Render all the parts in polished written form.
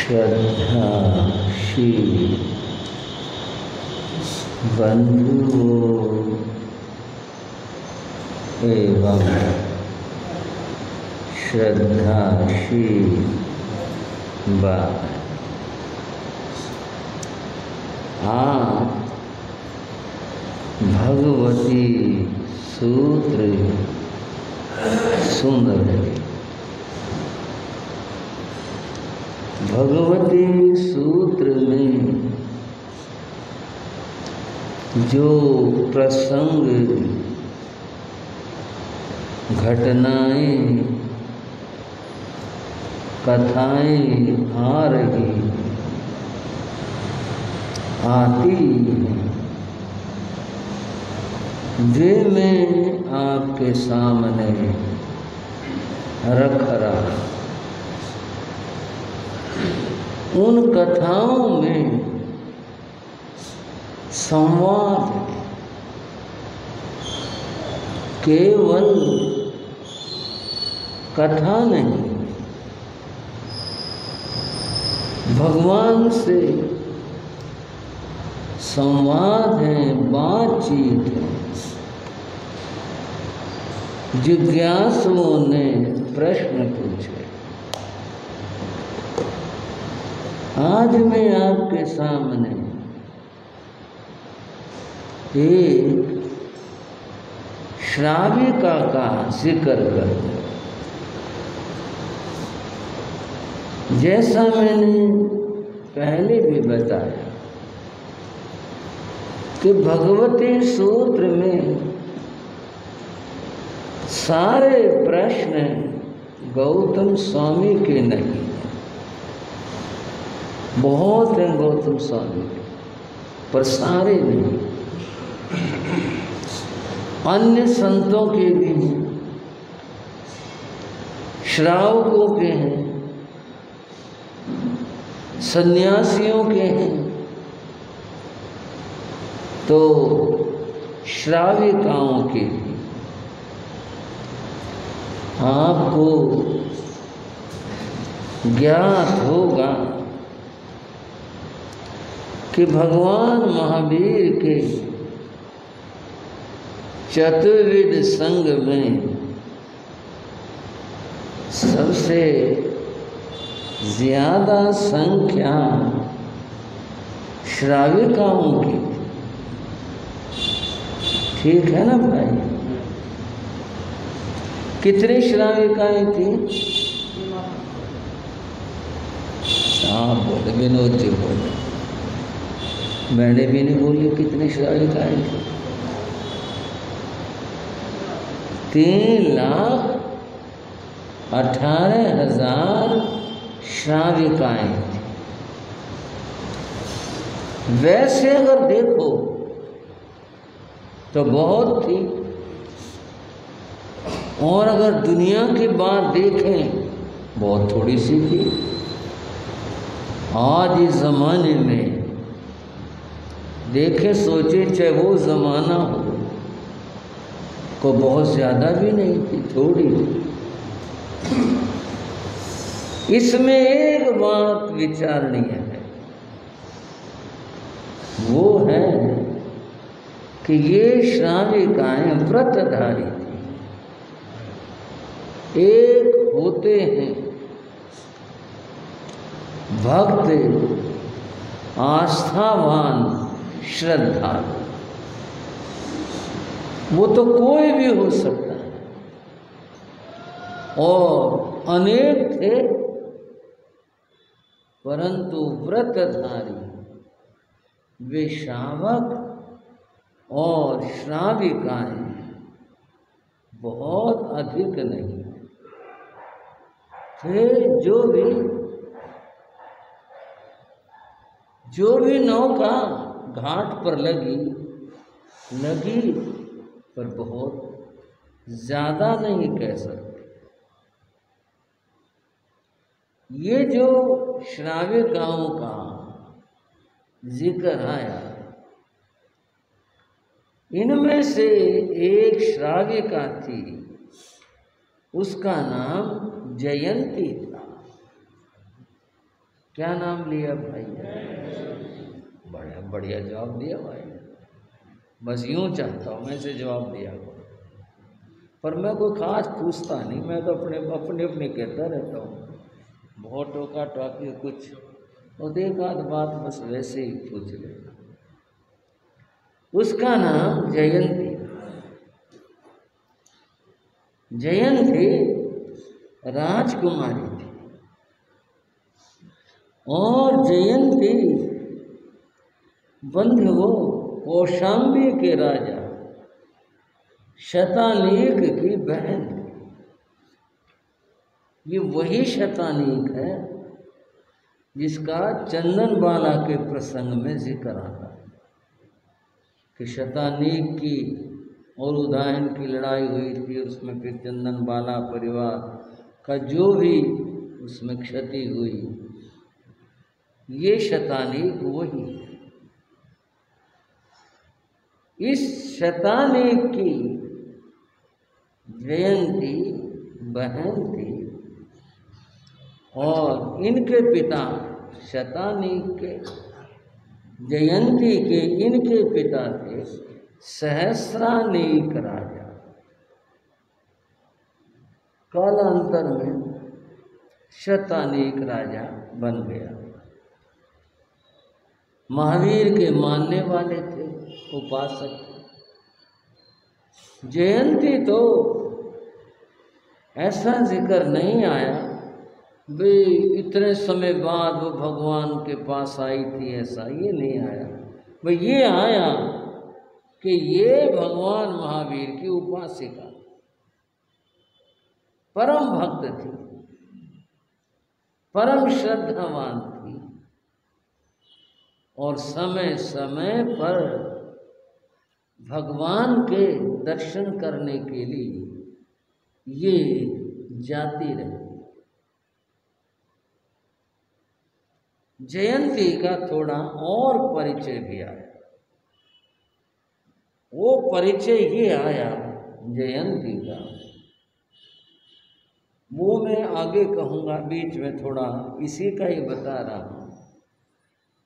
श्रद्धाशील बंधुओं एवं श्रद्धाशील आप भगवती सूत्र सुन रहे। भगवती सूत्र में जो प्रसंग घटनाएं कथाएं आती हैं वे मैं आपके सामने रख रहा। उन कथाओं में संवाद केवल कथा नहीं, भगवान से संवाद है, बातचीत है। जिज्ञासुओं ने प्रश्न पूछे। आज मैं आपके सामने एक श्राविका का जिक्र करूं। जैसा मैंने पहले भी बताया कि भगवती सूत्र में सारे प्रश्न गौतम स्वामी के नहीं, बहुत हैं गौतम स्वामी के, पर सारे नहीं। अन्य संतों के भी, श्रावकों के हैं, सन्यासियों के हैं, तो श्राविकाओं के भी। आपको ज्ञात होगा कि भगवान महावीर के चतुर्विध संघ में सबसे ज्यादा संख्या श्राविकाओं की। ठीक है ना भाई? कितनी श्राविकाएं थी? आप बोले, विनोद जी बोले, मैंने भी नहीं बोली कितनी श्राविकाएं थी। 3,18,000 श्राविकाएं थी। वैसे अगर देखो तो बहुत थी, और अगर दुनिया की बात देखें बहुत थोड़ी सी थी। आज इस ज़माने में देखे सोचे, चाहे वो ज़माना हो, को बहुत ज़्यादा भी नहीं थी, थोड़ी थी। इसमें एक बात विचारणीय है, वो है कि ये श्राविकाएं व्रतधारी थी। एक होते हैं भक्त, आस्थावान, श्रद्धालु, वो तो कोई भी हो सकता है, और अनेक थे, परंतु व्रतधारी वे श्रावक और श्राविकाएं बहुत अधिक नहीं थे। जो भी नौका घाट पर लगी, पर बहुत ज्यादा नहीं कह सकते। ये जो श्राविकाओं का जिक्र आया, इनमें से एक श्राविका थी, उसका नाम जयंती था। क्या नाम लिया भाई? बढ़िया बढ़िया जवाब दिया भाई। बस यूं चाहता हूँ मैं से जवाब दिया करो, पर मैं कोई खास पूछता नहीं, मैं तो अपने अपने कहता रहता हूँ। बहुत टोका टोकी कुछ और एक आध बात बस वैसे ही पूछ लेना। उसका नाम जयंती। जयंती राजकुमारी थी और जयंती बंधुओं कौशाम्बी के राजा शतानीक की बहन थी। ये वही शतानीक है जिसका चंदनबाला के प्रसंग में जिक्र आता है कि शतानीक की और उदयन की लड़ाई हुई थी, उसमें फिर चंदनबाला परिवार का जो भी उसमें क्षति हुई, ये शतानीक वही है। इस शतानीक की जयंती बहन थी और इनके पिता शतानीक के जयंती के इनके पिता थे सहस्रानीक राजा। कालांतर में शतानीक राजा बन गया। महावीर के मानने वाले थे, उपासक थे। जयंती तो ऐसा जिक्र नहीं आया वे इतने समय बाद वो भगवान के पास आई थी, ऐसा ये नहीं आया। भाई ये आया कि ये भगवान महावीर की उपासिका परम भक्त थी, परम श्रद्धावान थी और समय समय पर भगवान के दर्शन करने के लिए ये जाती रही। जयंती का थोड़ा और परिचय भी आया। वो परिचय ये आया जयंती का, वो मैं आगे कहूँगा, बीच में थोड़ा इसी का ही बता रहा हूँ।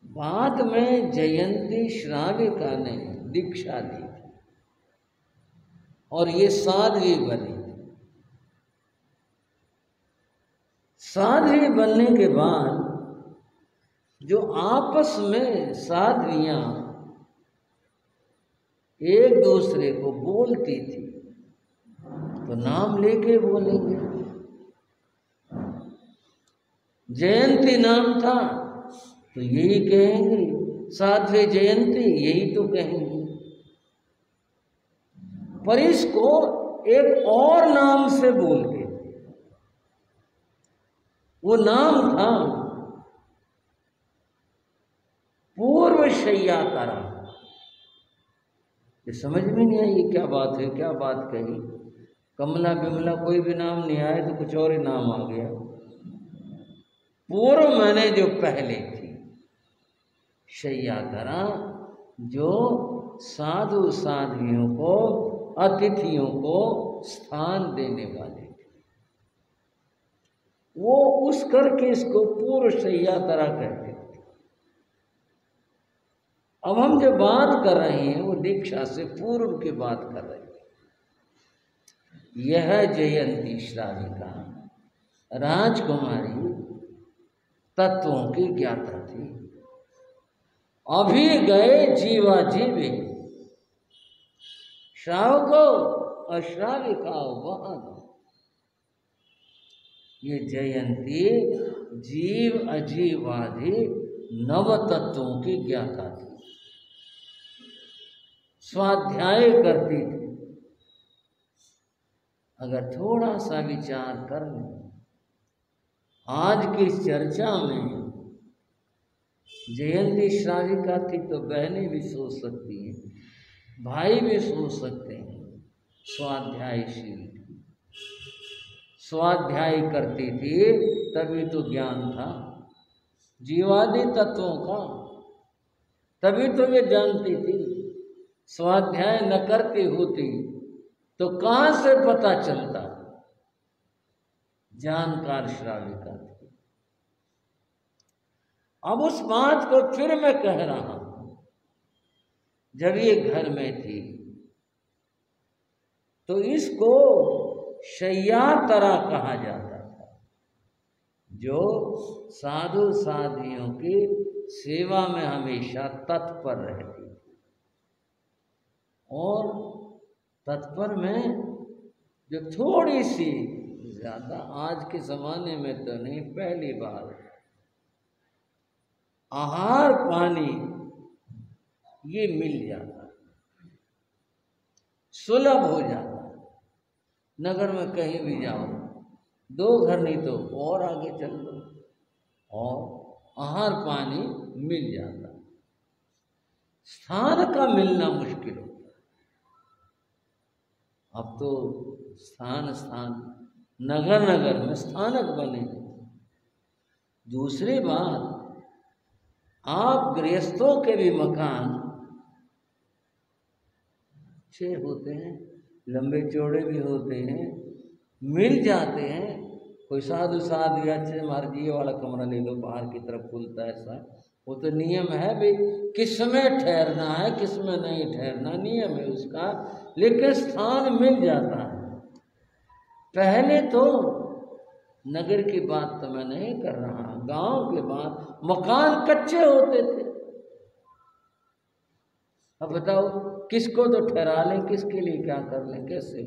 बाद में जयंती श्राविका ने दीक्षा ली और ये साध्वी बनी। साध्वी बनने के बाद जो आपस में साध्वियां एक दूसरे को बोलती थी तो नाम लेके बोलेंगे। जयंती नाम था तो यही कहेंगे, साध्वी जयंती यही तो कहेंगे। पर इसको एक और नाम से बोलते थे, वो नाम था पूर्व शय्यातरा। ये समझ में नहीं आई ये क्या बात है, क्या बात कही। कमला बिमला कोई भी नाम नहीं आया तो कुछ और ही नाम आ गया। पूर्व मैंने जो पहले थी, शय्यातरा जो साधु साध्वियों को अतिथियों को स्थान देने वाले थे, वो उस करके इसको पूर्व शय्यातरा कहते थे। अब हम जो बात कर रहे हैं वो दीक्षा से पूर्व की बात कर रहे हैं। यह जयंती श्राविका राजकुमारी तत्वों की ज्ञाता थी। अभी गए जीवा जीवे श्रावको और श्राविकाओ वहां। ये जयंती जीव अजीवादि नव तत्वों की ज्ञाता थी, स्वाध्याय करती थी। अगर थोड़ा सा विचार कर लें आज की चर्चा में, जयंती श्राविका थी तो बहनें भी सोच सकती हैं, भाई भी सोच सकते हैं। स्वाध्यायशील थी, स्वाध्याय करती थी तभी तो ज्ञान था जीवादि तत्वों का, तभी तो ये जानती थी। स्वाध्याय न करती होती तो कहाँ से पता चलता। जानकार श्राविका थी। अब उस बात को फिर मैं कह रहा हूं, जब ये घर में थी तो इसको शय्यातरा कहा जाता था, जो साधु साधियों की सेवा में हमेशा तत्पर रहती थी। और तत्पर में जो थोड़ी सी ज्यादा, आज के जमाने में तो नहीं, पहली बार आहार पानी ये मिल जाता, सुलभ हो जाता। नगर में कहीं भी जाओ, 2 घर नहीं तो और आगे चल लो और आहार पानी मिल जाता। स्थान का मिलना मुश्किल होता है। अब तो स्थान नगर नगर में स्थानक बने। दूसरी बात, आप गृहस्थों के भी मकान अच्छे होते हैं, लंबे चौड़े भी होते हैं, मिल जाते हैं। कोई साधु अच्छे मार्जी वाला कमरा ले लो, बाहर की तरफ खुलता है ऐसा, वो तो नियम है भाई, किसमें ठहरना है किसमें नहीं ठहरना, नियम है उसका, लेकिन स्थान मिल जाता है। पहले तो नगर की बात तो मैं नहीं कर रहा, गांव की बात, मकान कच्चे होते थे। अब बताओ किसको तो ठहरा लें, किसके लिए क्या कर लें, कैसे?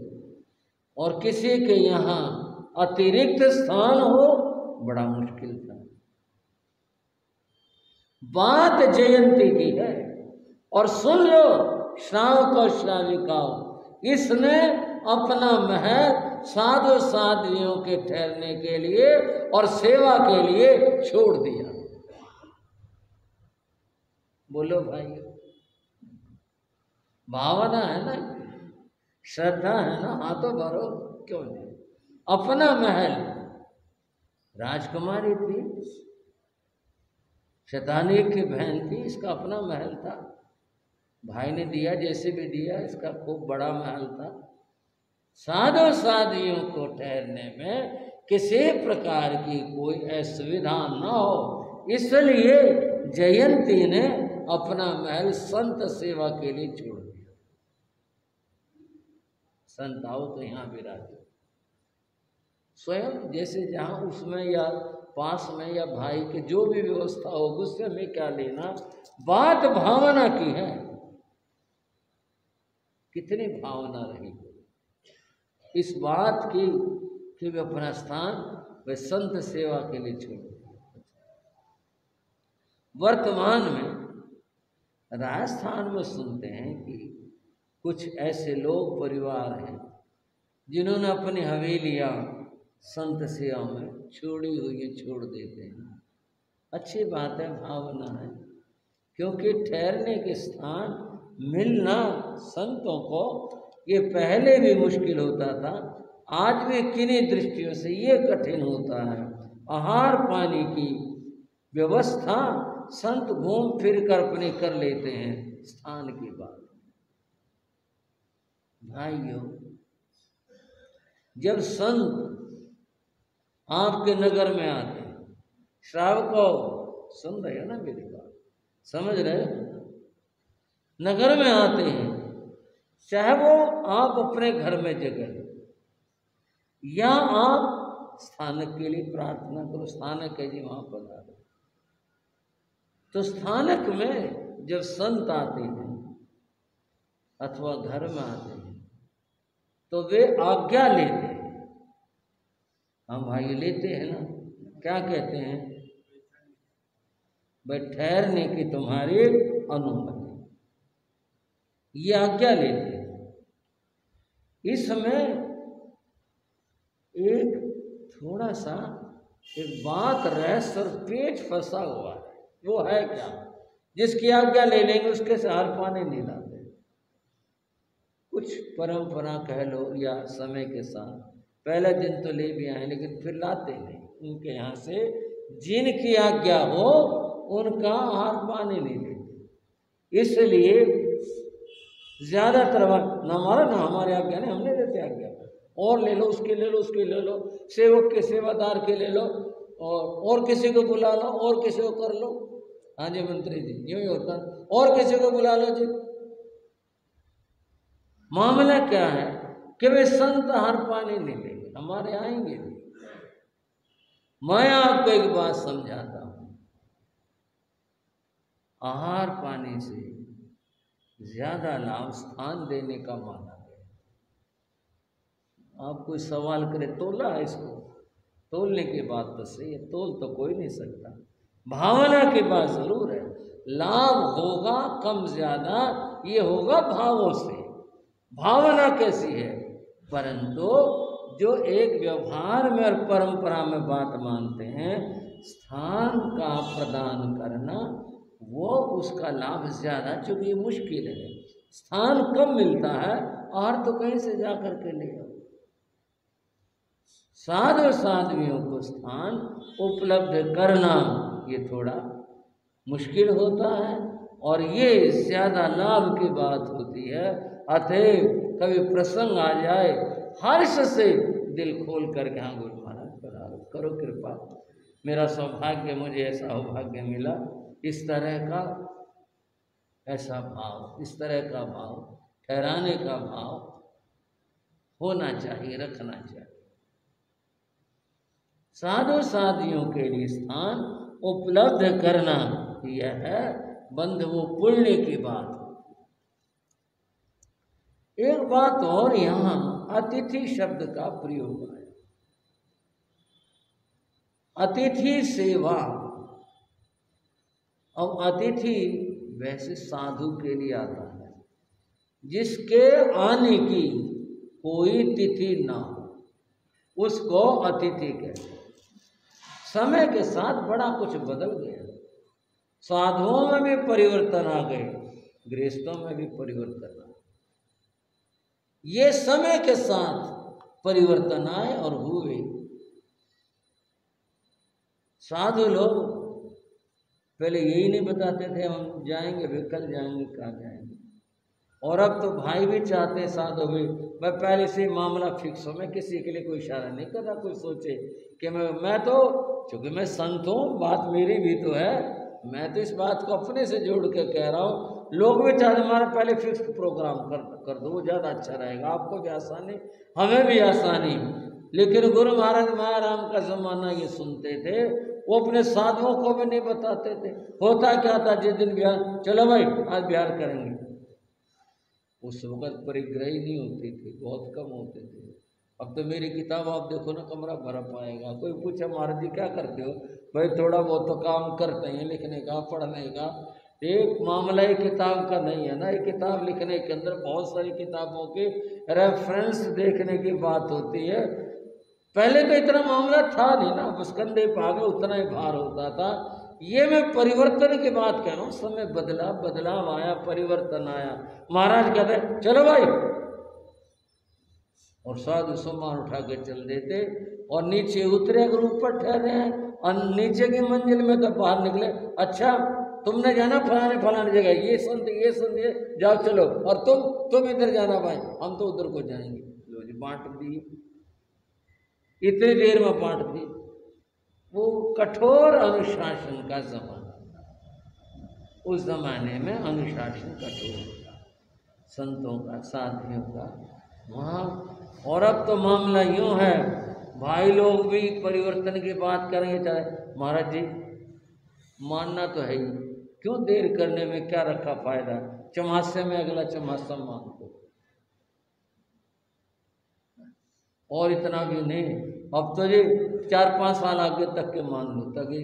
और किसी के यहाँ अतिरिक्त स्थान हो, बड़ा मुश्किल था। बात जयंती की है, और सुन लो श्रावक और श्राविकाओं, इसने अपना महल साधु साधियों के ठहरने के लिए और सेवा के लिए छोड़ दिया। बोलो भाई, भावना है ना, श्रद्धा है ना, हाथों भरो क्यों नहीं। अपना महल, राजकुमारी थी, शैतानी की बहन थी, इसका अपना महल था, भाई ने दिया जैसे भी दिया, इसका खूब बड़ा महल था। साधु साधियों को ठहरने में किसी प्रकार की कोई असुविधा न हो, इसलिए जयंती ने अपना महल संत सेवा के लिए छोड़ दिया। संत आओ तो यहाँ विराजे, स्वयं जैसे जहाँ उसमें या पास में या भाई के जो भी व्यवस्था हो, गुस्से में क्या लेना, बात भावना की है। कितनी भावना रही इस बात की कि वे अपना स्थान वे संत सेवा के लिए छोड़। वर्तमान में राजस्थान में सुनते हैं कि कुछ ऐसे लोग परिवार हैं जिन्होंने अपनी हवेलियां संत सेवा में छोड़ी हुई छोड़ देते हैं। अच्छी बात है, भावना है, क्योंकि ठहरने के स्थान मिलना संतों को ये पहले भी मुश्किल होता था, आज भी किन्हीं दृष्टियों से ये कठिन होता है। आहार पानी की व्यवस्था संत घूम फिर कर अपने कर लेते हैं। स्थान की बात भाइयों, जब संत आपके नगर में आते हैं, श्रावकों सुन रहे हो ना मेरी बात, समझ रहे हो, नगर में आते हैं, चाहे वो आप अपने घर में जगह या आप स्थानक के लिए प्रार्थना करो, स्थानक है जी वहां पधारो, तो स्थानक में जब संत आते हैं अथवा घर में आते हैं तो वे आज्ञा लेते हैं। हम भाई लेते हैं ना, क्या कहते हैं, भाई ठहरने की तुम्हारी अनुमति, ये आज्ञा लेते हैं। इसमें एक थोड़ा सा एक बात रहस्य और पेच फंसा हुआ है। वो है क्या, जिसकी आज्ञा ले लेंगे उसके से हार पाने नहीं लाते। कुछ परंपरा कह लो या समय के साथ पहले दिन तो ले भी आए, लेकिन फिर लाते नहीं। उनके यहाँ से जिनकी आज्ञा हो उनका हार पाने नहीं देते। इसलिए ज्यादातर ना हमारा ना हमारे आज्ञा नहीं, हमने देते आज्ञा, और ले लो, उसके ले लो, उसके ले लो, सेवक के सेवादार के ले लो, और किसी को बुला लो, और किसी को कर लो। हाँ जी मंत्री जी, यूं ही होता, और किसी को बुला लो जी। मामला क्या है कि वे संत हर पानी नहीं लेंगे, हमारे आएंगे नहीं। मैं आपको एक बात समझाता हूं, आहार पानी से ज्यादा लाभ स्थान देने का माना गया। आप कोई सवाल करे, तोला है इसको, तोलने की बात तो सही है, तोल तो कोई नहीं सकता, भावना की बात जरूर है। लाभ होगा कम ज्यादा, ये होगा भावों से। भावना कैसी है, परंतु जो एक व्यवहार में और परंपरा में बात मानते हैं, स्थान का प्रदान करना, वो उसका लाभ ज्यादा, चूंकि ये मुश्किल है, स्थान कम मिलता है, और तो कहीं से जा करके ले आओ। साधु साध्वियों को स्थान उपलब्ध करना ये थोड़ा मुश्किल होता है, और ये ज्यादा लाभ की बात होती है। अतएव कभी प्रसंग आ जाए, हर्ष से दिल खोल करके, हाँ गुरु महाराज पधारो, करो कृपा, मेरा सौभाग्य, मुझे ऐसा सौभाग्य मिला, इस तरह का ऐसा भाव, इस तरह का भाव, ठहराने का भाव होना चाहिए, रखना चाहिए। साधु साधियों के लिए स्थान उपलब्ध करना, यह है बंधु पुण्य की बात। एक बात और, यहां अतिथि शब्द का प्रयोग है। अतिथि सेवा, अब अतिथि वैसे साधु के लिए आता है जिसके आने की कोई तिथि ना हो, उसको अतिथि कहते हैं। समय के साथ बड़ा कुछ बदल गया, साधुओं में भी परिवर्तन आ गए, गृहस्थों में भी परिवर्तन आ गए। ये समय के साथ परिवर्तन आए और हुए। साधु लोग पहले यही नहीं बताते थे हम जाएंगे, वे कल जाएंगे, कहाँ जाएंगे, और अब तो भाई भी चाहते हैं, साधु भी, मैं पहले से मामला फिक्स हो, मैं किसी के लिए कोई इशारा नहीं कर रहा, कोई सोचे कि मैं तो, चूंकि मैं संत हूँ, बात मेरी भी तो है, मैं तो इस बात को अपने से जोड़ के कह रहा हूँ, लोग भी चाहते हमारा पहले फिक्स प्रोग्राम कर दो, वो ज़्यादा अच्छा रहेगा, आपको भी आसानी, हमें भी आसानी। लेकिन गुरु महाराज महाराम का जमाना ये सुनते थे, वो अपने साधुओं को भी नहीं बताते थे। होता क्या था, जिस दिन बिहार, चलो भाई आज बिहार करेंगे, उस वक्त परिग्रही नहीं होती थी, बहुत कम होते थे। अब तो मेरी किताब आप देखो ना, कमरा भरा पाएगा। कोई पूछे महाराज जी क्या करते हो, भाई थोड़ा बहुत तो काम करते हैं, लिखने का, पढ़ने का। एक मामला ही किताब का नहीं है ना, एक किताब लिखने के अंदर बहुत सारी किताबों के रेफरेंस देखने की बात होती है। पहले तो इतना मामला था नहीं ना, बस कंधे पे आ गए, उतना ही भार होता था। ये मैं परिवर्तन की बात कह रहा हूँ, समय बदला, बदलाव आया, परिवर्तन आया। महाराज कहते चलो भाई, और साधु सामान उठा के चल देते, और नीचे उतरे, अगर ऊपर ठहरे हैं और नीचे की मंजिल में तो बाहर निकले, अच्छा तुमने जाना फलाने फलाने जगह, ये संत ये जाओ चलो, और तुम इधर जाना भाई, हम तो उधर को जाएंगे। लो जी, बांट दी, इतनी देर में बांट दी। वो कठोर अनुशासन का जमाना, उस जमाने में अनुशासन कठोर था, संतों का, साधियों का वहाँ। और अब तो मामला यूँ है, भाई लोग भी परिवर्तन की बात करेंगे, चाहे महाराज जी मानना तो है ही, क्यों देर करने में क्या रखा फायदा, चमासे में अगला चमासा मान दो। और इतना भी नहीं, अब तो ये 4-5 साल आगे तक के मान लो, ताकि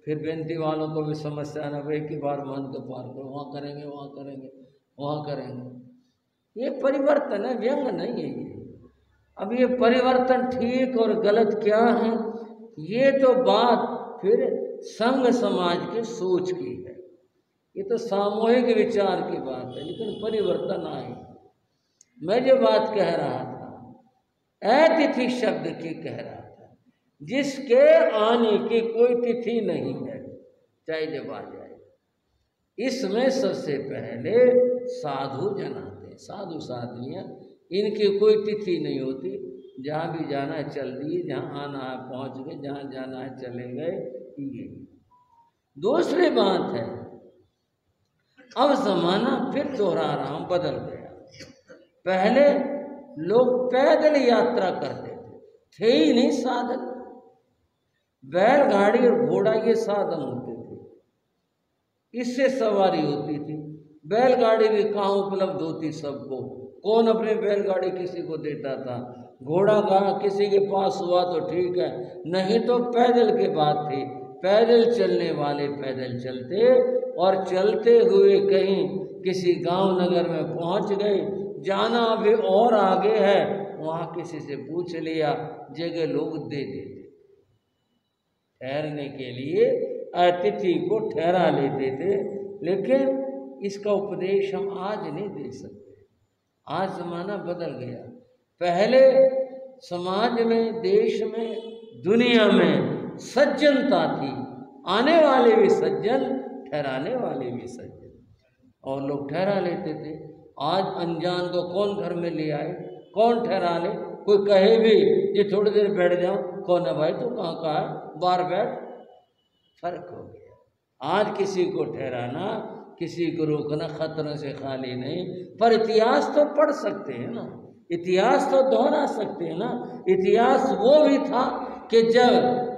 फिर बेनती वालों को भी समस्या ना, एक ही बार मान के पार करो, वहाँ करेंगे, वहाँ करेंगे, वहाँ करेंगे। ये परिवर्तन है, व्यंग नहीं है ये। अब ये परिवर्तन ठीक और गलत क्या है, ये तो बात फिर संघ समाज की सोच की है, ये तो सामूहिक विचार की बात है। लेकिन परिवर्तन आए, मैं जो बात कह रहा था, अतिथि शब्द की कह रहा था, जिसके आने की कोई तिथि नहीं है, चाहे जब आ जाए। इसमें सबसे पहले साधु जन आते हैं, साधु साधवियाँ, इनकी कोई तिथि नहीं होती, जहाँ भी जाना है चल दिए, जहाँ आना है पहुँच गए, जहाँ जाना है चले गए। ये दूसरी बात है, अब जमाना फिर दोहरा रहा हूँ बदल गया। पहले लोग पैदल यात्रा करते थे ही नहीं साधन, बैलगाड़ी और घोड़ा ये साधन होते थे, इससे सवारी होती थी। बैलगाड़ी भी कहाँ उपलब्ध होती सबको, कौन अपने बैलगाड़ी किसी को देता था, घोड़ा कहाँ किसी के पास हुआ तो ठीक है, नहीं तो पैदल के बात थी। पैदल चलने वाले पैदल चलते, और चलते हुए कहीं किसी गांव नगर में पहुंच गए, जाना अभी और आगे है, वहां किसी से पूछ लिया, जगह लोग दे देते, ठहरने के लिए अतिथि को ठहरा लेते थे। लेकिन इसका उपदेश हम आज नहीं दे सकते, आज जमाना बदल गया। पहले समाज में, देश में, दुनिया में सज्जनता थी, आने वाले भी सज्जन, ठहराने वाले भी सज्जन, और लोग ठहरा लेते थे। आज अनजान को कौन घर में ले आए, कौन ठहरा ले, कोई कहे भी ये थोड़ी देर बैठ जाओ, कौन है भाई तू कहाँ का है, बाहर बैठ, फर्क हो गया। आज किसी को ठहराना, किसी को रोकना खतरों से खाली नहीं। पर इतिहास तो पढ़ सकते हैं ना, इतिहास तो दोहरा सकते हैं ना। इतिहास वो भी था कि जब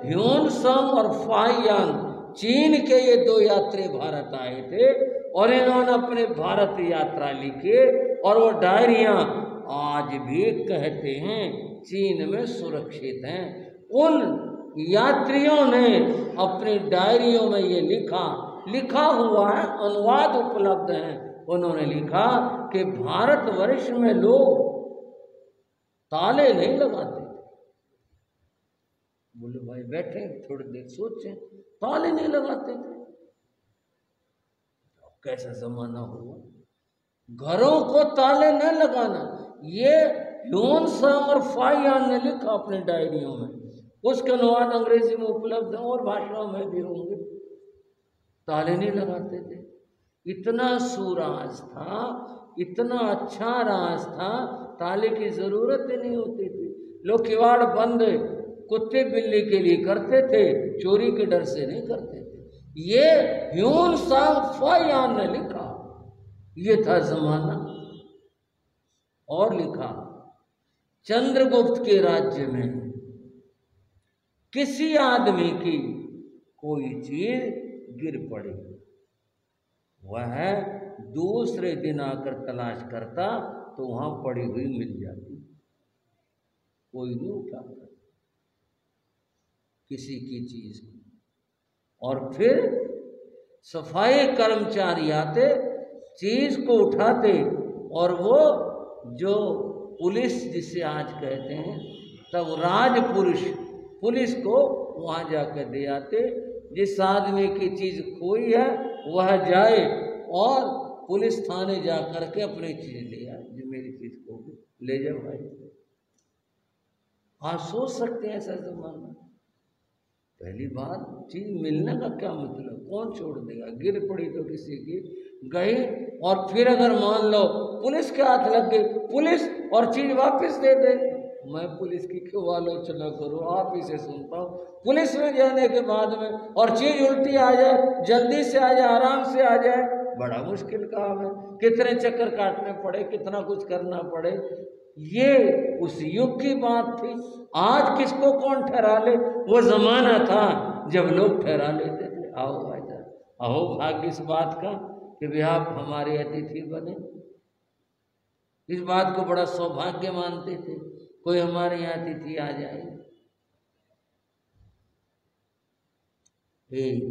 ह्यून सांग और फाहियान चीन के ये दो यात्री भारत आए थे, और इन्होंने अपने भारत यात्रा लिखे, और वो डायरियां आज भी कहते हैं चीन में सुरक्षित हैं। उन यात्रियों ने अपनी डायरियों में ये लिखा हुआ है, अनुवाद उपलब्ध है। उन्होंने लिखा कि भारतवर्ष में लोग ताले नहीं लगाते थे। बोले भाई बैठे थोड़ी देर सोचें, ताले नहीं लगाते थे। कैसा जमाना हुआ, घरों को ताले न लगाना, ये ह्यून सांग और फाहियान ने लिखा अपने डायरियों में। उसके अनुवाद अंग्रेजी में उपलब्ध है और भाषाओं में भी होंगे। ताले नहीं लगाते थे, इतना सुराज था, इतना अच्छा राज था, ताले की जरूरत ही नहीं होती थी। लोग किवाड़ बंद कुत्ते बिल्ली के लिए करते थे, चोरी के डर से नहीं करते थे। ये ह्यून सांग फाहियान ने लिखा, ये था जमाना। और लिखा, चंद्रगुप्त के राज्य में किसी आदमी की कोई चीज गिर पड़ी, वह दूसरे दिन आकर तलाश करता तो वहां पड़ी हुई मिल जाती, कोई नहीं उठाता किसी की चीज को। और फिर सफाई कर्मचारी आते, चीज को उठाते, और वो जो पुलिस जिसे आज कहते हैं, तब राजपुरुष पुलिस को वहां जाकर दे आते। जिस आदमी की चीज खोई है वह जाए और पुलिस थाने जा करके अपनी चीज ले आए, जो मेरी चीज खो गई ले जाओ भाई। आप सोच सकते हैं ऐसा जमाना। पहली बात, चीज मिलने का क्या मतलब, कौन छोड़ देगा, गिर पड़ी तो किसी की गई। और फिर अगर मान लो पुलिस के हाथ लग गई, पुलिस और चीज वापस दे दे। मैं पुलिस की क्यों आलोचना करूं, आप ही से सुनता हूँ। पुलिस में जाने के बाद में और चीज उल्टी आ जाए, जल्दी से आ जाए, आराम से आ जाए, बड़ा मुश्किल काम है। कितने चक्कर काटने पड़े, कितना कुछ करना पड़े। ये उस युग की बात थी। आज किसको कौन ठहरा ले, वो जमाना था जब लोग ठहरा लेते थे। आओ भाईजान, आओ, भाग्य इस बात का कि भी आप हमारे अतिथि बने। इस बात को बड़ा सौभाग्य मानते थे, कोई हमारे यहाँ अतिथि आ जाए। एक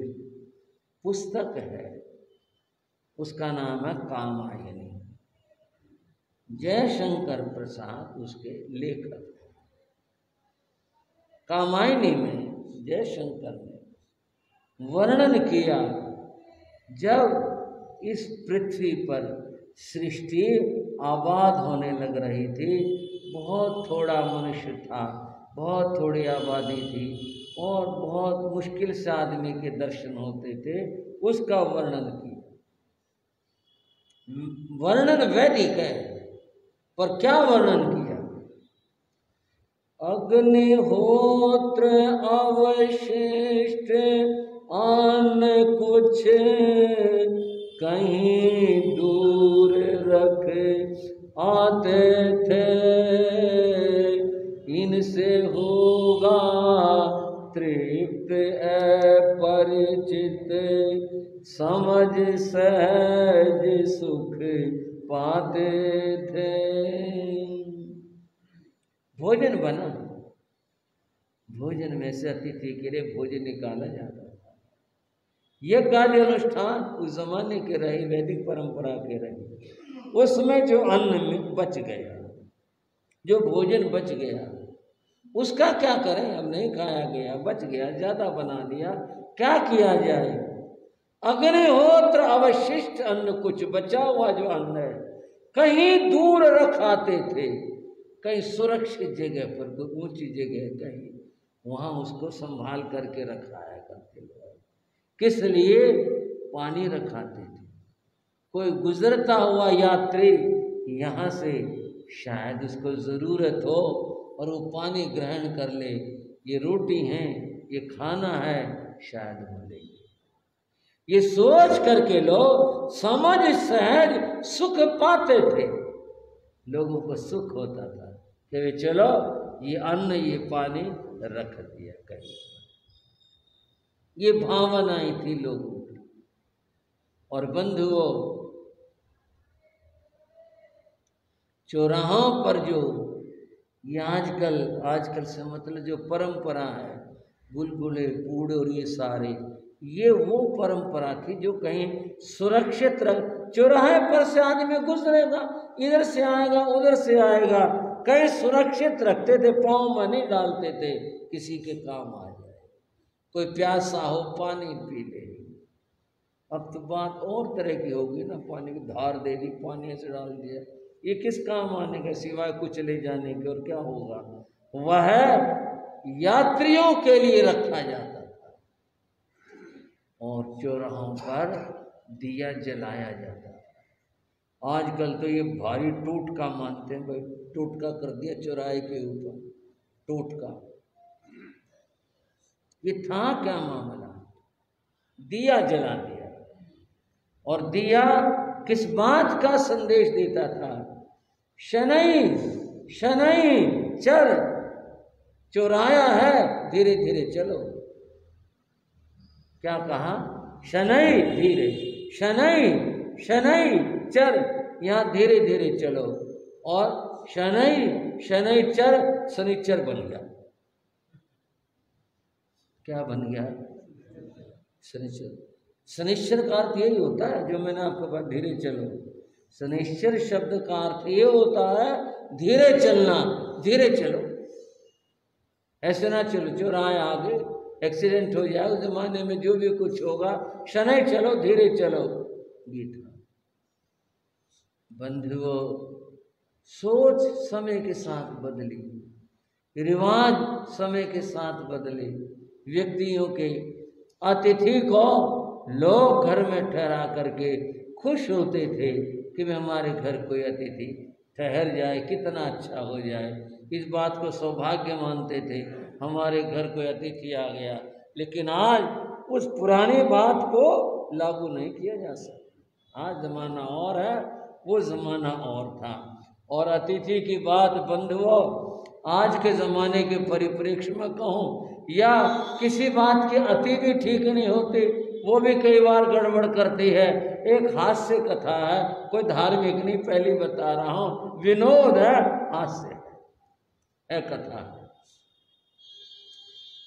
पुस्तक है, उसका नाम है कामायनी। जयशंकर प्रसाद उसके लेखक। कामायनी में जयशंकर ने वर्णन किया, जब इस पृथ्वी पर सृष्टि आबाद होने लग रही थी, बहुत थोड़ा मनुष्य था, बहुत थोड़ी आबादी थी, और बहुत मुश्किल से आदमी के दर्शन होते थे, उसका वर्णन किया। वर्णन वैदिक है, पर क्या वर्णन किया अग्निहोत्र अवशिष्ट अन्न कुछ कहीं दूर रख आते थे, इनसे होगा तृप्त अपरिचित, समझ सहज सुख पाते थे। भोजन बना, भोजन में से अतिथि के लिए भोजन निकाला जाता था। ये कार्य अनुष्ठान उस जमाने के रहे, वैदिक परंपरा के रहे। उसमें जो अन्न बच गया, जो भोजन बच गया, उसका क्या करें? अब नहीं खाया गया, बच गया, ज्यादा बना दिया, क्या किया जाए? अग्निहोत्र अवशिष्ट अन्न, कुछ बचा हुआ जो अन्न है कहीं दूर रखाते थे, कहीं सुरक्षित जगह पर, कोई ऊंची जगह कहीं, वहां उसको संभाल करके रखाया करते लोग। किस लिए? पानी रखाते थे। कोई गुजरता हुआ यात्री यहाँ से शायद उसको जरूरत हो और वो पानी ग्रहण कर ले, ये रोटी है, ये खाना है, शायद मिलेगी। ये सोच करके लोग समझ सहज सुख पाते थे। लोगों को सुख होता था कि वे चलो ये अन्न ये पानी रख दिया कहीं। ये भावनाएं थी लोगों की। और बंधुओं, चौराहों पर जो ये आजकल से मतलब जो परंपरा है, गुलगुले पूड़े और ये सारे, ये वो परंपरा थी जो कहीं सुरक्षित रख। चौराहे पर से आदमी गुजरेगा, इधर से आएगा उधर से आएगा, कहीं सुरक्षित रखते थे, पाँव में नहीं डालते थे, किसी के काम आ जाए, कोई प्यासा हो पानी पी ले। अब तो बात और तरह की होगी ना, पानी की धार दे दी, पानी ऐसे डाल दिया, ये किस काम आने का सिवाय कुछ ले जाने के, और क्या होगा? वह यात्रियों के लिए रखा जाता था। और चौराहों पर दिया जलाया जाता था। आजकल तो ये भारी टोटका मानते हैं, भाई टोटका कर दिया चौराहे के ऊपर, टोटका। ये था क्या मामला? दिया जला दिया। और दिया किस बात का संदेश देता था? शनै शनै चल, चौराया है, धीरे धीरे चलो। क्या कहा? शनै धीरे, शनै शनै चल, यहाँ धीरे धीरे चलो। और शनै शनैचर, शनिचर बन गया। क्या बन गया? शनिचर। शनिश्चर का अर्थ यही होता है जो मैंने आपको कहा, धीरे चलो। शनिश्चर शब्द का अर्थ ये होता है धीरे चलना, धीरे चलो, ऐसे ना चलो चौराहे आगे एक्सीडेंट हो जाए। उस जमाने में जो भी कुछ होगा, शनै चलो, धीरे चलो, गीत। बंधुओं, सोच समय के साथ बदली, रिवाज समय के साथ बदले। व्यक्तियों के अतिथि को लोग घर में ठहरा करके खुश होते थे कि हमारे घर कोई अतिथि ठहर जाए, कितना अच्छा हो जाए। इस बात को सौभाग्य मानते थे, हमारे घर कोई अतिथि आ गया। लेकिन आज उस पुरानी बात को लागू नहीं किया जा सकता। आज जमाना और है, वो जमाना और था। और अतिथि की बात बंधुओं, आज के ज़माने के परिप्रेक्ष्य में कहूँ या किसी बात के अति भी ठीक नहीं होते, वो भी कई बार गड़बड़ करती है। एक हास्य कथा है, कोई धार्मिक नहीं, पहली बता रहा हूँ, विनोद है, हास्य है कथा।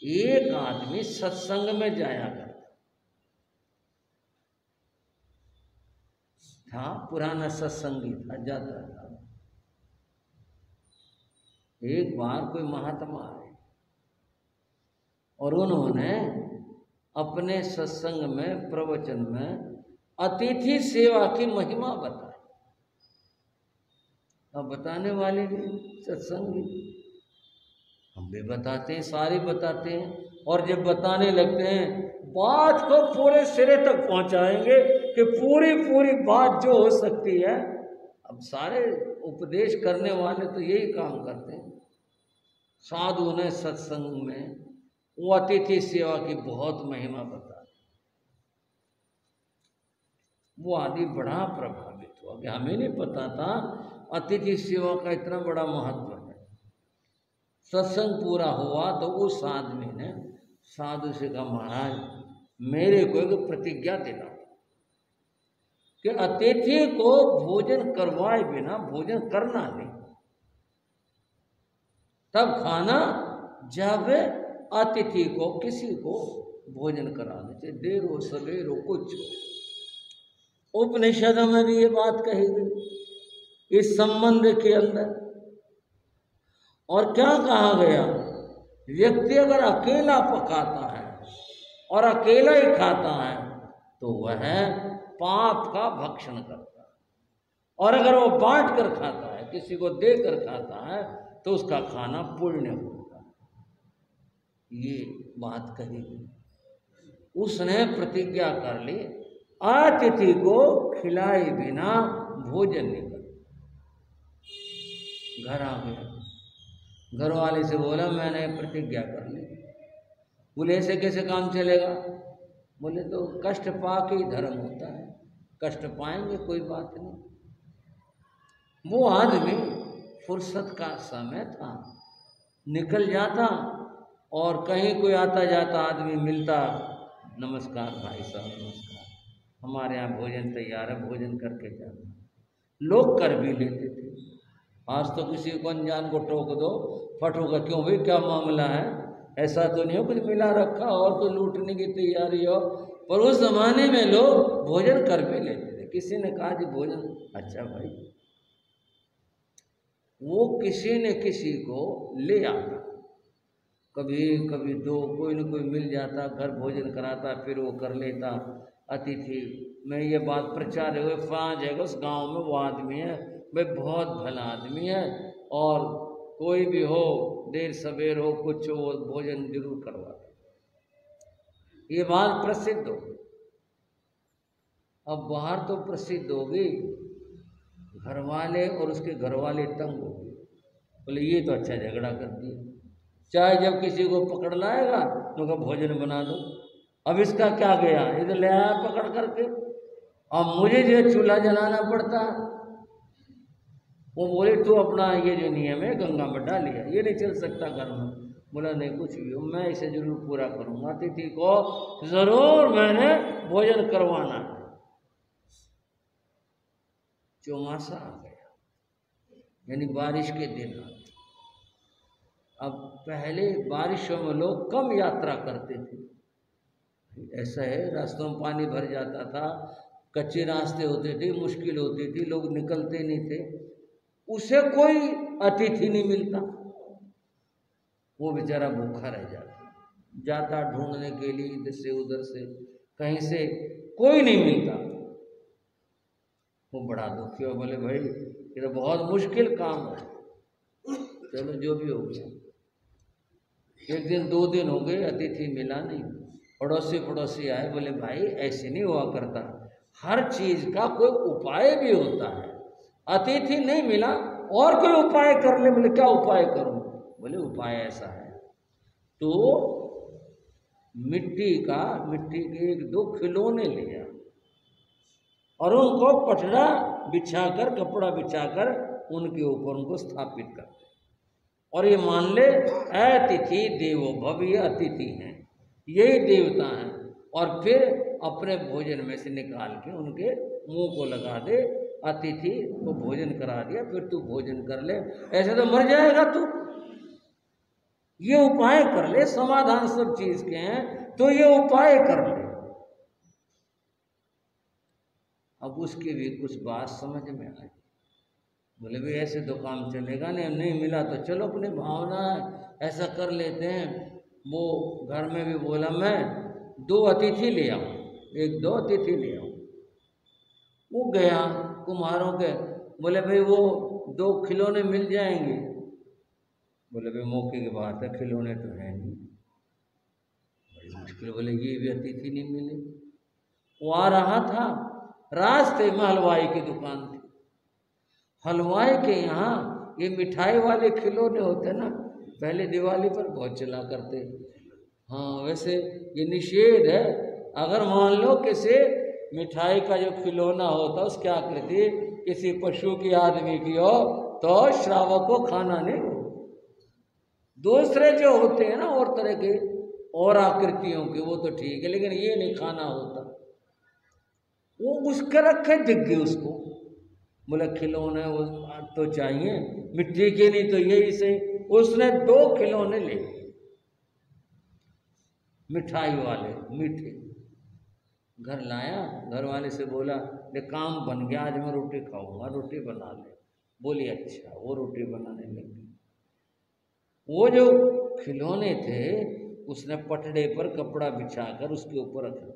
एक आदमी सत्संग में जाया करता था, पुराना सत्संगी था, जाता था। एक बार कोई महात्मा आए और उन्होंने अपने सत्संग में, प्रवचन में अतिथि सेवा की महिमा बताई। अब बताने वाले भी सत्संगी, हम भी बताते हैं, सारे बताते हैं। और जब बताने लगते हैं, बात को पूरे सिरे तक पहुंचाएंगे कि पूरी पूरी बात जो हो सकती है। अब सारे उपदेश करने वाले तो यही काम करते हैं, साधु ने सत्संग में वो अतिथि सेवा की बहुत महिमा बता। वो आदमी बड़ा प्रभावित हुआ कि हमें नहीं पता था अतिथि सेवा का इतना बड़ा महत्व है। सत्संग पूरा हुआ तो उस आदमी ने साधु से कहा, महाराज मेरे को एक प्रतिज्ञा दिला कि अतिथि को भोजन करवाए बिना भोजन करना नहीं, तब खाना जब अतिथि को किसी को भोजन कराना चाहिए, देर हो सवेर हो कुछ हो। उपनिषद में भी ये बात कही गई इस संबंध के अंदर। और क्या कहा गया, व्यक्ति अगर अकेला पकाता है और अकेला ही खाता है तो वह पाप का भक्षण करता है, और अगर वो बांट कर खाता है, किसी को देकर खाता है, तो उसका खाना पुण्य होता है। ये बात कही गई। उसने प्रतिज्ञा कर ली, अतिथि को खिलाए बिना भोजन नहीं कर। घर आ गया, घर वाले से बोला मैंने प्रतिज्ञा कर ली। बोले ऐसे कैसे काम चलेगा? बोले तो कष्ट पा के ही धर्म होता है, कष्ट पाएंगे कोई बात नहीं। वो आदमी फुर्सत का समय था, निकल जाता और कहीं कोई आता जाता आदमी मिलता, नमस्कार भाई साहब नमस्कार, हमारे यहाँ भोजन तैयार है, भोजन करके जाना। लोग कर भी लेते थे। आज तो किसी को अनजान को टोक दो, फटोगा क्यों भाई क्या मामला है, ऐसा तो नहीं हो कुछ मिला रखा और तो लूटने की तैयारी हो। पर उस जमाने में लोग भोजन कर भी लेते थे। किसी ने कहा जी भोजन, अच्छा भाई। वो किसी न किसी को ले आता, कभी कभी दो कोई न कोई मिल जाता, घर भोजन कराता, फिर वो कर लेता अतिथि। मैं ये बात प्रचार हुए फलां जगह उस गांव में वो आदमी है, भाई बहुत भला आदमी है, और कोई भी हो देर सवेर हो कुछ हो वो भोजन जरूर करवाता। ये बात प्रसिद्ध हो, अब बाहर तो प्रसिद्ध होगी, घर वाले और उसके घर वाले तंग हो गए। बोले ये तो अच्छा झगड़ा कर दिया, चाहे जब किसी को पकड़ लाएगा तो का भोजन बना दो। अब इसका क्या गया, इधर ले आया पकड़ करके, अब मुझे जो चूल्हा जलाना पड़ता है। वो बोले तो अपना ये जो नियम है गंगा में डाल लिया, ये नहीं चल सकता घर में। बोला नहीं कुछ भी हो, मैं इसे जरूर पूरा करूंगा, अतिथि को जरूर मैंने भोजन करवाना है। चौमासा आ गया, यानी बारिश के दिन आ गए। अब पहले बारिशों में लोग कम यात्रा करते थे, ऐसा है रास्तों में पानी भर जाता था, कच्चे रास्ते होते थे, मुश्किल होती थी, लोग निकलते नहीं थे, उसे कोई अतिथि नहीं मिलता, वो बेचारा भूखा रह जाता, जाता ढूंढने के लिए इधर से उधर से, कहीं से कोई नहीं मिलता। वो बड़ा दुखी हो, बोले भाई ये तो बहुत मुश्किल काम है, चलो जो भी हो गया। एक दिन 2 दिन हो गए, अतिथि मिला नहीं। पड़ोसी आए, बोले भाई ऐसे नहीं हुआ करता, हर चीज का कोई उपाय भी होता है। अतिथि नहीं मिला और कोई उपाय कर ले। बोले क्या उपाय करूं? बोले उपाय ऐसा है, तो मिट्टी के 1-2 खिलौने लिया और उनको पटड़ा बिछाकर, कपड़ा बिछाकर उनके ऊपर उनको स्थापित कर, और ये मान ले अतिथि देवो भव, ये अतिथि हैं, यही देवता हैं। और फिर अपने भोजन में से निकाल के उनके मुंह को लगा दे, अतिथि को भोजन करा दिया, फिर तू भोजन कर ले, ऐसे तो मर जाएगा तू। ये उपाय कर ले, समाधान सब चीज के हैं, तो ये उपाय कर ले। अब उसकी भी कुछ बात समझ में आई। बोले भाई ऐसे तो काम चलेगा नहीं मिला तो चलो अपनी भावना ऐसा कर लेते हैं। वो घर में भी बोला मैं 2 अतिथि ले आऊँ, 1-2 अतिथि ले आऊँ। वो गया कुम्हारों के, बोले भाई वो 2 खिलौने मिल जाएंगे। बोले भाई मौके की बात है, खिलौने तो है नहीं, बड़ी मुश्किल। बोले ये भी अतिथि नहीं मिले। वो आ रहा था, रास्ते में हलवाई की दुकान थी। हलवाई के यहाँ ये मिठाई वाले खिलौने होते ना, पहले दिवाली पर बहुत चला करते। हाँ वैसे ये निषेध है। अगर मान लो किसी मिठाई का जो खिलौना होता उसकी आकृति किसी पशु की आदमी की हो तो श्रावक को खाना नहीं हो। दूसरे जो होते हैं ना और तरह के और आकृतियों के वो तो ठीक है, लेकिन ये नहीं खाना होता। वो उसके रखे दिख गए उसको, बोले खिलौने वो तो चाहिए मिट्टी के, नहीं तो यही से उसने 2 खिलौने ले मिठाई वाले मीठे, घर लाया। घर वाले से बोला ये काम बन गया, आज मैं रोटी खाऊंगा, रोटी बना ले। बोली अच्छा। वो रोटी बनाने लगी। वो जो खिलौने थे उसने पटड़े पर कपड़ा बिछाकर उसके ऊपर रख दिया।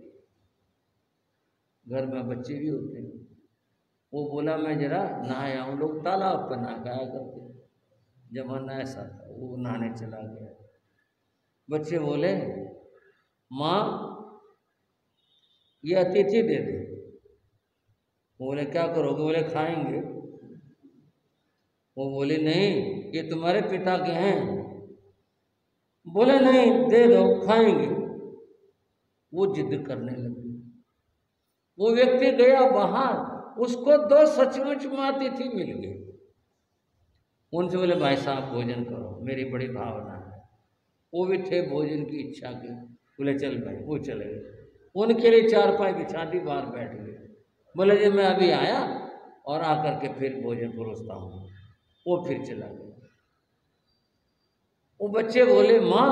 घर में बच्चे भी होते हैं। वो बोला मैं जरा नहाया हूँ, लोग तालाब पर नहाया करते, जमाना ऐसा था। वो नहाने चला गया। बच्चे बोले माँ ये अतिथि दे दे। बोले क्या करोगे? बोले खाएंगे। वो बोले नहीं ये तुम्हारे पिता के हैं। बोले नहीं दे दो खाएंगे। वो जिद करने लगी। वो व्यक्ति गया बाहर, उसको 2 सचमुच में अतिथि मिल गए। उनसे बोले भाई साहब भोजन करो, मेरी बड़ी भावना है। वो भी थे भोजन की इच्छा के। बोले चल भाई। वो चले गए। उनके लिए 4 पाई बिछा दी, बाहर बैठ गए। बोले जी मैं अभी आया और आकर के फिर भोजन परोसता हूँ। वो फिर चला गया। वो बच्चे बोले माँ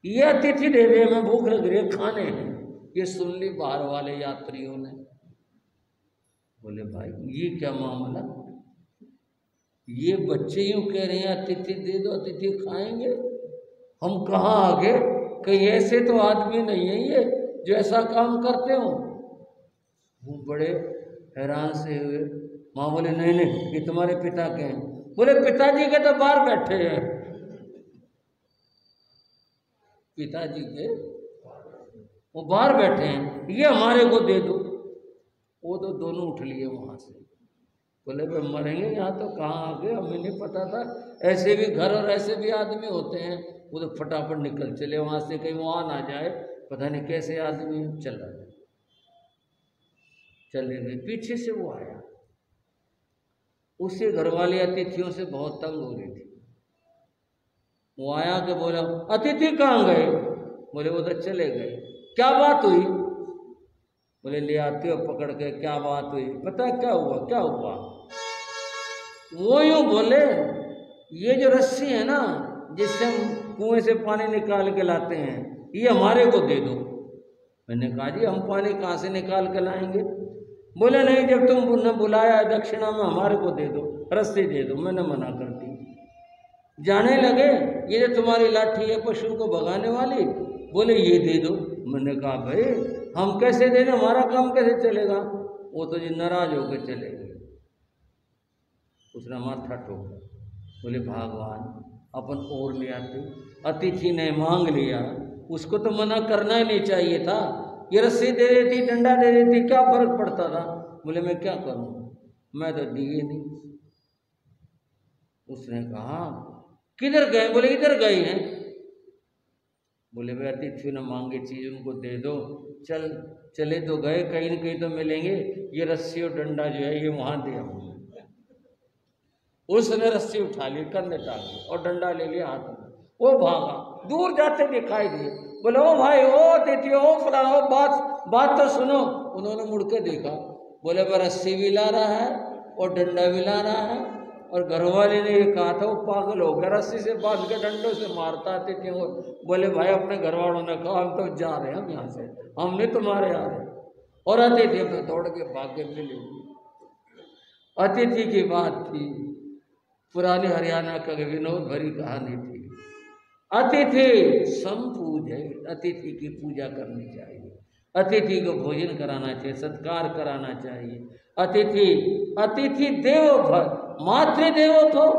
ये अतिथि दे दे, मैं भूख लग रही है, खाने हैं। ये सुन ली बाहर वाले यात्रियों ने। बोले भाई ये क्या मामला? ये बच्चे यूं कह रहे हैं अतिथि दे दो, अतिथि खाएंगे। हम कहाँ आ गए? कहीं ऐसे तो आदमी नहीं है ये जो ऐसा काम करते हो। वो बड़े हैरान से हुए। माँ बोले नहीं नहीं ये तुम्हारे पिता के हैं। बोले पिताजी के तो बाहर बैठे हैं। पिताजी के वो बाहर बैठे हैं, ये हमारे को दे दो। वो तो दोनों उठ लिए वहां से। बोले वे मरेंगे यहाँ तो कहाँ आ गए, हमें नहीं पता था। ऐसे भी घर और ऐसे भी आदमी होते हैं। वो तो फटाफट निकल चले वहां से, कहीं वहां ना जाए, पता नहीं कैसे आदमी चला जाए। चले गए। पीछे से वो आया। उसी घर वाले अतिथियों से बहुत तंग हो रही थी। वो आया कि बोला अतिथि कहाँ गए? बोले वो तो चले गए। क्या बात हुई? बोले ले आते हो पकड़ के। क्या बात हुई? पता है क्या हुआ? क्या हुआ? वो यूं बोले ये जो रस्सी है ना जिससे हम कुएं से पानी निकाल के लाते हैं, ये हमारे को दे दो। मैंने कहा जी हम पानी कहाँ से निकाल के लाएंगे? बोले नहीं जब तुमने बुलाया दक्षिणा में हमारे को दे दो, रस्सी दे दो। मैंने मना कर दी। जाने लगे ये जो तुम्हारी लाठी है पशु को भगाने वाली, बोले ये दे दो। मैंने कहा भाई हम कैसे दे दें, हमारा काम कैसे चलेगा? वो तो जी नाराज होकर चले गए। उसने माथा ठोका। बोले भगवान अपन और ले आते। अतिथि ने मांग लिया, उसको तो मना करना ही नहीं चाहिए था। ये रस्सी दे देती, डंडा दे देती, क्या फर्क पड़ता था? बोले मैं क्या करूं, मैं तो दिए नहीं। उसने कहा किधर गए? बोले इधर गए हैं। बोले भाई अतिथि ने मांगे चीज उनको दे दो। चले तो गए, कहीं न कहीं तो मिलेंगे। ये रस्सी और डंडा जो है ये वहां दिया। उसने रस्सी उठा ली, कंधे टाल ली और डंडा ले लिया हाथ में। वो भागा, दूर जाते दिखाई दिए। बोले ओ भाई ओ अतिथि ओ फलाना ओ बात तो सुनो। उन्होंने मुड़ के देखा। बोले वह रस्सी भी ला रहा है और डंडा भी ला रहा है। और घरवाले ने ये कहा था वो पागल हो गया, रस्सी से बांध के डंडों से मारता अतिथि को। बोले भाई अपने घर वालों ने कहा हम तो जा रहे हैं, हम यहाँ से, हम नहीं तुम्हारे आ रहे। और अतिथि अपने दौड़ के भाग के मिले। अतिथि की बात थी, पुराने हरियाणा का विनोद भरी कहानी थी। अतिथि संपूज है, अतिथि की पूजा करनी चाहिए, अतिथि को भोजन कराना चाहिए, सत्कार कराना चाहिए। अतिथि देवो भव, मातृदेवो भव,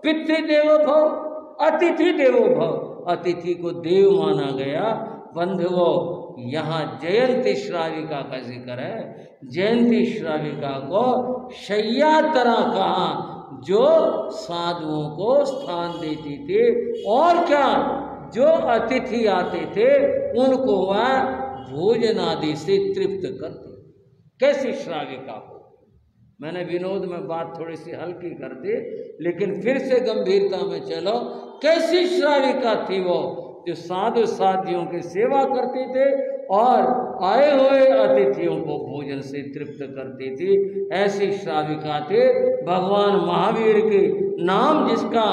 पितृदेवो भव, अतिथि देवो भव। अतिथि को देव माना गया। बंधुओं यहाँ जयंती श्राविका का जिक्र है। जयंती श्राविका को शैया तरह कहा, जो साधुओं को स्थान देती थी, और क्या, जो अतिथि आते थे उनको वह भोजन आदि से तृप्त करती। कैसी श्राविका हो। मैंने विनोद में बात थोड़ी सी हल्की कर दी, लेकिन फिर से गंभीरता में चलो। कैसी श्राविका थी वो, जो साधु साधियों की सेवा करती थे और आए हुए अतिथियों को भोजन से तृप्त करती थी। ऐसी श्राविका थे भगवान महावीर के नाम जिसका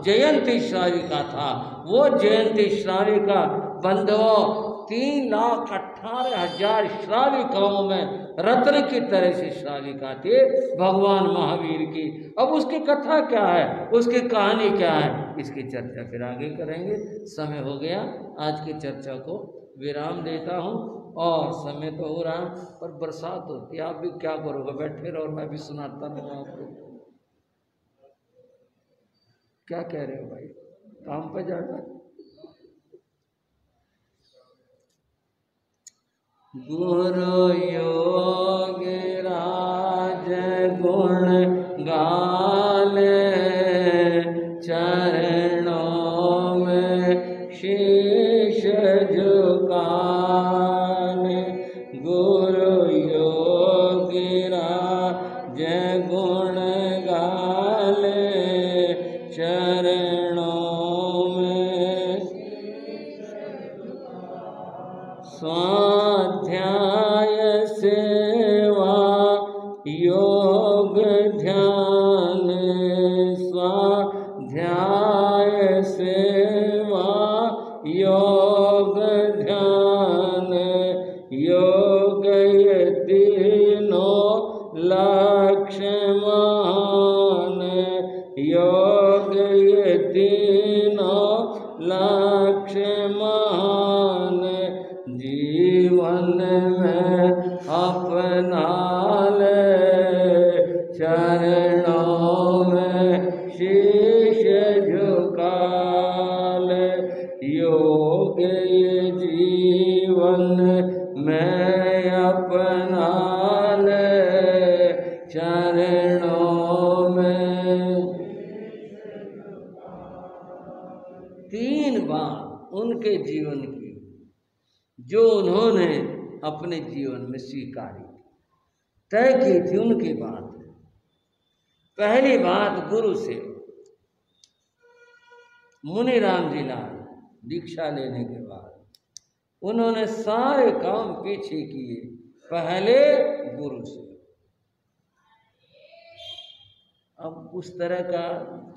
जयंती श्राविका था। वो जयंती श्राविका बंधुओं 3,18,000 श्राविकाओं में रत्न की तरह से श्राविका थे भगवान महावीर की। अब उसकी कथा क्या है, उसकी कहानी क्या है, इसकी चर्चा फिर आगे करेंगे। समय हो गया, आज की चर्चा को विराम देता हूँ। और समय तो हो रहा, पर बरसात होती है, आप भी क्या करोगे, बैठे रहो, मैं भी सुनाता रहूँ आपको। क्या कह रहे हो भाई, काम पे जाना। गुरु योग राज गुण गाले, चरणों में शीश झुकाने। गुरु योग राज गुण गाले, चरणों में स्वाध्याय सेवा योग ध्यान, स्वाध्याय सेवा योग ध्यान। योग ये तीनों लक्ष्य महान, योग ये तीनों लक्ष्य महान। जीवन में अपना ले, चरणों में शीश झुका ले। योग ये जीवन में अपना ले, चरणों में। 3 बात उनके जीवन की जो उन्होंने अपने जीवन में स्वीकारी तय की थी, उनकी बात। पहली बात गुरु से। मुनि राम जी लाल दीक्षा लेने के बाद उन्होंने सारे काम पीछे किए, पहले गुरु से। अब उस तरह का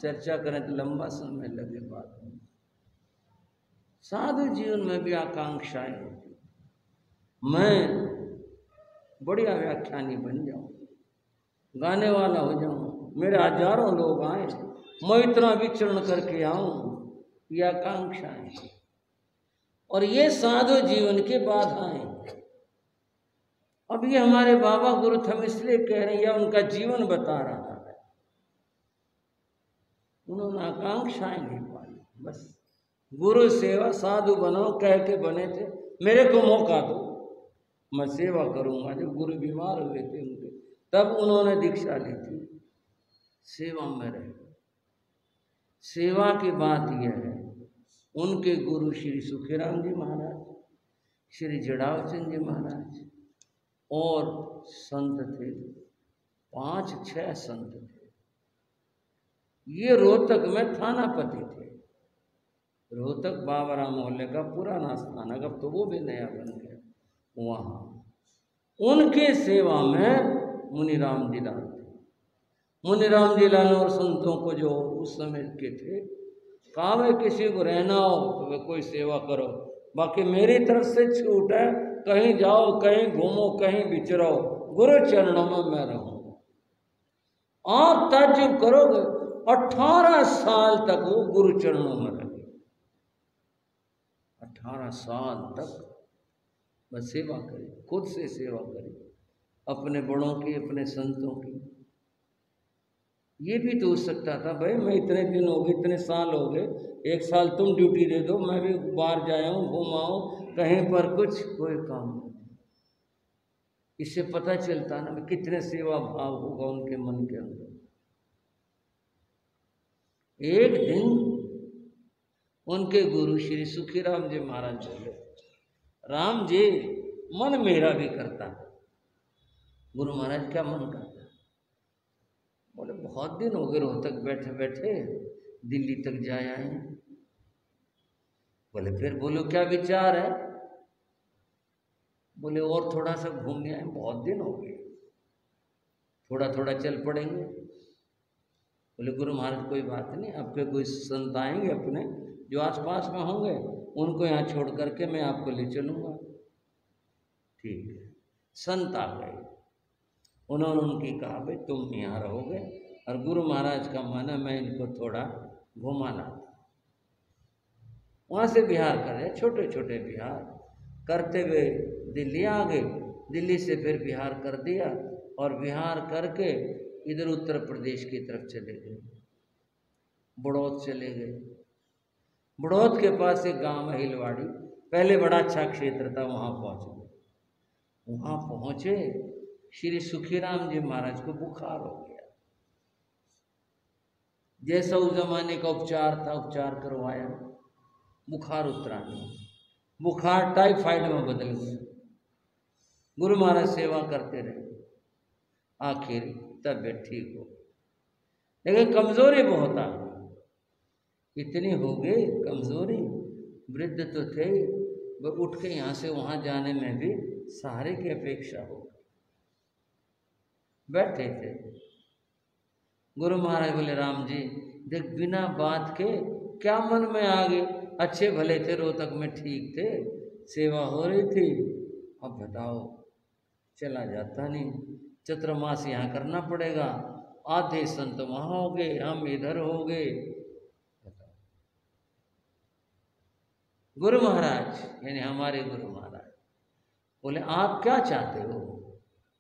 चर्चा करें तो लंबा समय लगे बात में। साधु जीवन में भी आकांक्षाएं होती, मैं बढ़िया व्याख्यानी बन जाऊं, गाने वाला हो जाऊं, मेरे हजारों लोग आए, मैं इतना विचरण करके आऊं, ये आकांक्षाएं। और ये साधु जीवन की बाधाएं। अब ये हमारे बाबा गुरु हम इसलिए कह रहे हैं, या उनका जीवन बता रहा है। उन्होंने आकांक्षाएं नहीं पाई, बस गुरु सेवा साधु बनो कह के बने थे। मेरे को मौका दो, मैं सेवा करूंगा। जब गुरु बीमार हुए थे उनके, तब उन्होंने दीक्षा ली थी, सेवा में रहे। सेवा की बात यह है, उनके गुरु श्री सुखीराम जी महाराज, श्री जड़ावचंद जी महाराज और संत थे, 5-6 संत थे। ये रोहतक में थानापति थे। रोहतक बाबरा मोहल्ले का पुराना स्थान, अब तो वो भी नया बन गया। वहाँ उनके सेवा में मुनिराम जी लाल थे। मुनिराम जी लाल और संतों को जो उस समय के थे, कहा भाई किसी को रहना हो तो वे कोई सेवा करो, बाकी मेरी तरफ से छूट है, कहीं जाओ, कहीं घूमो, कहीं विचरो, गुरु चरणों में मैं रहूँगा। आप ताज्जुब करोगे, 18 साल तक वो गुरु चरणों में रहे। 18 साल तक बस सेवा करी, खुद से सेवा करी, अपने बड़ों की, अपने संतों की। ये भी तो हो सकता था, भाई मैं इतने दिन हो गए, इतने साल हो गए, 1 साल तुम ड्यूटी दे दो, मैं भी बाहर जाया हूँ, घूमाऊँ, कहीं पर कुछ कोई काम नहीं। इससे पता चलता ना कितने सेवा भाव होगा उनके मन के अंदर। एक दिन उनके गुरु श्री सुखीराम जी महाराज बोले, राम जी मन मेरा भी करता है। गुरु महाराज क्या मन करता है? बोले बहुत दिन हो गए रोहतक बैठे बैठे, दिल्ली तक जा आए। बोले फिर बोलो क्या विचार है? बोले और थोड़ा सा घूमने आए, बहुत दिन हो गए, थोड़ा थोड़ा चल पड़ेंगे। बोले गुरु महाराज कोई बात नहीं, आपके कोई संत आएंगे अपने जो आसपास में होंगे, उनको यहाँ छोड़ करके मैं आपको ले चलूँगा। ठीक है। संत आ गए, उन्होंने उनकी कहा भाई तुम यहाँ रहोगे, और गुरु महाराज का मन है मैं इनको थोड़ा घुमाना। वहाँ से बिहार कर रहे, छोटे छोटे बिहार करते हुए दिल्ली आ गए। दिल्ली से फिर बिहार कर दिया, और बिहार करके इधर उत्तर प्रदेश की तरफ चले गए, बड़ौद चले गए। बड़ौद के पास एक गांव है हिलवाड़ी, पहले बड़ा अच्छा क्षेत्र था, वहाँ पहुँचे। वहाँ पहुँचे, श्री सुखीराम जी महाराज को बुखार हो गया। जैसा उस जमाने का उपचार था, उपचार करवाया, बुखार उतरा नहीं, बुखार टाइफाइड में बदल गया। गुरु महाराज सेवा करते रहे, आखिर तबीयत ठीक हो, लेकिन कमजोरी बहुत आ गई। इतनी हो गई कमजोरी, वृद्ध तो थे, वह उठ के यहाँ से वहाँ जाने में भी सहारे की अपेक्षा हो। बैठे थे, गुरु महाराज बोले राम जी देख बिना बात के क्या मन में आ गए, अच्छे भले थे, रोहतक में ठीक थे, सेवा हो रही थी, अब बताओ चला जाता नहीं, चतुर्मास यहाँ करना पड़ेगा, आधे संत वहाँ हो गए, हम इधर हो गए। गुरु महाराज यानी हमारे गुरु महाराज बोले आप क्या चाहते हो?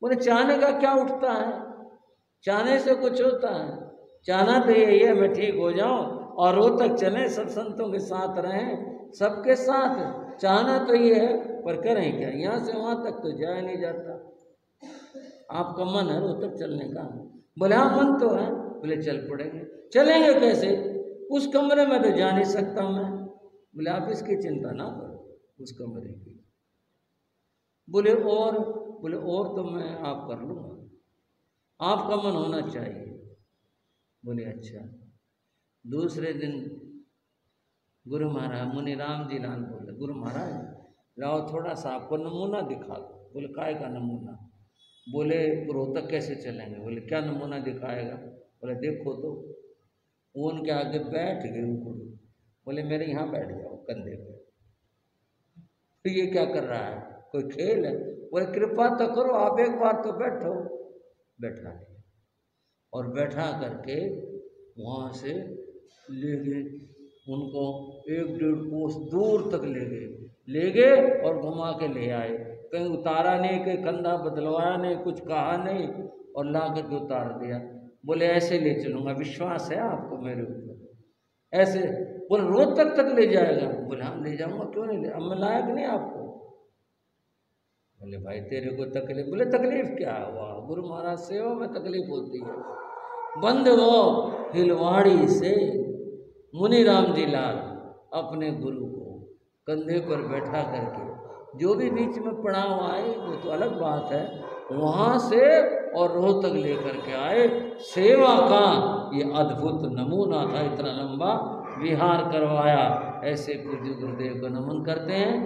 बोले चाहने का क्या उठता है, चाहने से कुछ होता है, चाहना तो यही है मैं ठीक हो जाऊं और रोहतक चलें, सब संतों के साथ रहें, सबके साथ, चाहना तो ये है, पर करें क्या, यहाँ से वहाँ तक तो जाया नहीं जाता। आपका मन है रोहतक चलने का? बोले हाँ मन तो है। बोले चल पड़ेंगे। चलेंगे कैसे? उस कमरे में तो जा नहीं सकता मैं। बोले आप इसकी चिंता ना करो, उस कमरे की। बोले और? बोले और तो मैं आप कर लूँगा, आपका मन होना चाहिए। बोले अच्छा। दूसरे दिन गुरु महाराज मुनि राम जी लाल बोले गुरु महाराज लाओ थोड़ा सा आपको नमूना दिखा दो। बोले काय का नमूना? बोले रोहतक कैसे चलेंगे? बोले क्या नमूना दिखाएगा? बोले देखो तो। वो उनके आगे बैठ गए गुरु। बोले मेरे यहाँ बैठ जाओ कंधे पे। तो ये क्या कर रहा है, कोई खेल है? बोले कृपा तो करो, आप एक बार तो बैठो। बैठा नहीं, और बैठा करके वहाँ से ले गए उनको, 1-1.5 कोस दूर तक ले गए और घुमा के ले आए। कहीं उतारा नहीं, कहीं कंधा बदलवाया नहीं, कुछ कहा नहीं, और ला करके उतार दिया। बोले ऐसे ले चलूँगा, विश्वास है आपको मेरे ऊपर? ऐसे? बोले रोहतक तक ले जाएगा? बोले हाँ ले जाऊँगा, क्यों नहीं ले, अब मैं लायक नहीं आपको? बोले भाई तेरे को तकलीफ? बोले तकलीफ क्या हुआ, गुरु महाराज सेवा में तकलीफ होती है। बंद वो हिलवाड़ी से मुनि राम जी लाल अपने गुरु को कंधे पर बैठा करके, जो भी बीच में पड़ाव आए वो तो अलग बात है, वहाँ से और रोहतक लेकर के आए। सेवा का ये अद्भुत नमूना था, इतना लंबा विहार करवाया। ऐसे पूज्य गुरुदेव को नमन करते हैं।